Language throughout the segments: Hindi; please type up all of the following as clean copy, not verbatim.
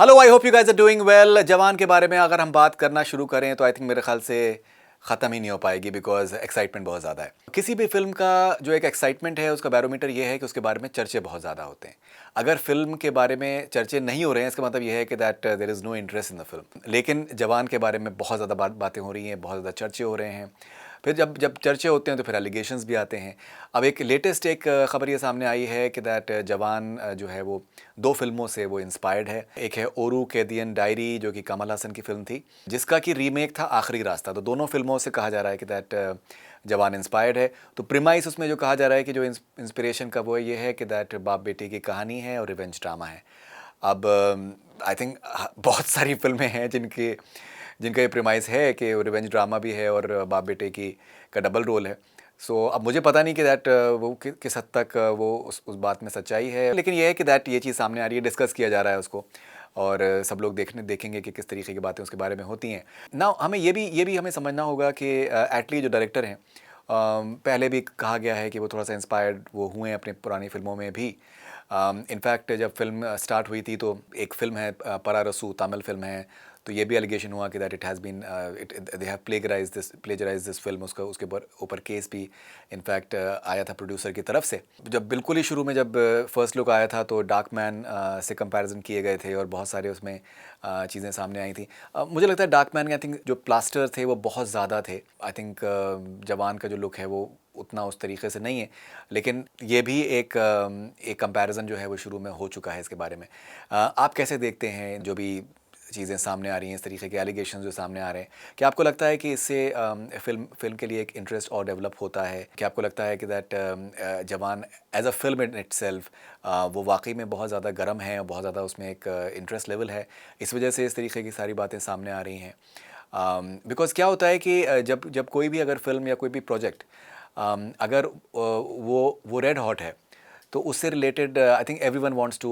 Hello, I hope you guys are doing well. Jawan के बारे में अगर हम बात करना शुरू करें तो आई थिंक मेरे ख्याल से ख़त्म ही नहीं हो पाएगी, बिकॉज एक्साइटमेंट बहुत ज़्यादा है। किसी भी फिल्म का जो एक एक्साइटमेंट है उसका बैरोमीटर ये है कि उसके बारे में चर्चे बहुत ज़्यादा होते हैं। अगर फिल्म के बारे में चर्चे नहीं हो रहे हैं इसका मतलब ये है कि that there is no interest in the film. लेकिन जवान के बारे में बहुत ज़्यादा बातें हो रही हैं, बहुत ज़्यादा चर्चे हो रहे हैं। फिर जब जब चर्चे होते हैं तो फिर एलिगेशंस भी आते हैं। अब एक लेटेस्ट एक ख़बर ये सामने आई है कि दैट जवान जो है वो दो फिल्मों से वो इंस्पायर्ड है। एक है ओरू कैदियन डायरी जो कि कमल हसन की फ़िल्म थी, जिसका कि रीमेक था आखिरी रास्ता। तो दोनों फिल्मों से कहा जा रहा है कि दैट जवान इंस्पायर्ड है। तो प्रीमाइस उसमें जो कहा जा रहा है कि जो इंस्पिरेशन का वो ये है कि दैट बाप बेटी की कहानी है और रिवेंज ड्रामा है। अब आई थिंक बहुत सारी फिल्में हैं जिनका ये प्रीमाइस है कि रिवेंज ड्रामा भी है और बाप बेटे की का डबल रोल है। सो अब मुझे पता नहीं कि दैट वो किस हद तक वो उस बात में सच्चाई है, लेकिन ये है कि दैट ये चीज़ सामने आ रही है, डिस्कस किया जा रहा है उसको, और सब लोग देखेंगे कि किस तरीके की बातें उसके बारे में होती हैं ना। हमें ये भी हमें समझना होगा कि एटली जो डायरेक्टर हैं, पहले भी कहा गया है कि वो थोड़ा सा इंस्पायर्ड वो हुए हैं अपनी पुरानी फिल्मों में भी। इनफैक्ट जब फिल्म स्टार्ट हुई थी तो एक फ़िल्म है परारसू, तमिल फ़िल्म है, तो ये भी एलिगेशन हुआ कि that it has been they have plagiarise this film. उसके ऊपर केस भी इनफैक्ट आया था प्रोड्यूसर की तरफ से। जब बिल्कुल ही शुरू में जब फर्स्ट लुक आया था तो डार्कमैन से कंपैरिजन किए गए थे और बहुत सारे उसमें चीज़ें सामने आई थी। मुझे लगता है डार्कमैन के आई थिंक जो प्लास्टर थे वो बहुत ज़्यादा थे। आई थिंक जवान का जो लुक है वो उतना उस तरीके से नहीं है, लेकिन ये भी एक कंपैरिजन जो है वो शुरू में हो चुका है इसके बारे में। आप कैसे देखते हैं जो भी चीज़ें सामने आ रही हैं, इस तरीके के एलिगेशंस जो सामने आ रहे हैं? क्या आपको लगता है कि इससे फिल्म के लिए एक इंटरेस्ट और डेवलप होता है? क्या आपको लगता है कि that Jawan as a film in itself वो वाकई में बहुत ज़्यादा गर्म है और बहुत ज़्यादा उसमें एक इंटरेस्ट लेवल है, इस वजह से इस तरीके की सारी बातें सामने आ रही हैं? बिकॉज़ क्या होता है कि जब जब कोई भी अगर फिल्म या कोई भी प्रोजेक्ट अगर वो रेड हॉट है तो उससे related I think everyone wants to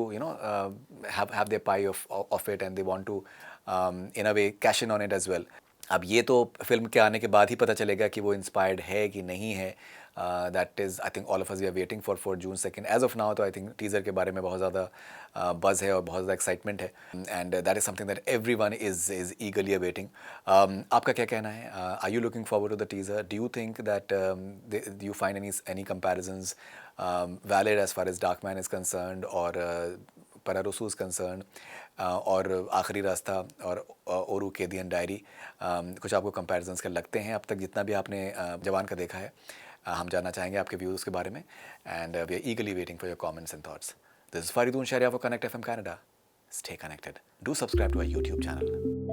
have their pie of it, and they want to in a way cash in on it as well. अब ये तो फिल्म के आने के बाद ही पता चलेगा कि वो इंस्पायर्ड है कि नहीं है। That is I think all of us we are waiting for June 2 as of now. तो आई थिंक टीज़र के बारे में बहुत ज़्यादा बज़ है और बहुत ज़्यादा एक्साइटमेंट है, and that is something that everyone is eagerly awaiting. आपका क्या कहना है? Are you looking forward to the teaser? Do you think that you find any comparisons valid as far as Darkman is concerned और परारोसू इज़ कंसर्न, और आखिरी रास्ता और ओरू कैदियन डायरी, कुछ आपको कंपैरिजंस के लगते हैं अब तक जितना भी आपने जवान का देखा है? हम जानना चाहेंगे आपके व्यूज़ के बारे में, and we are eagerly waiting for your comments and thoughts. This is Faridoon Shahryar for Connect FM Canada. Stay connected, do subscribe to our YouTube channel.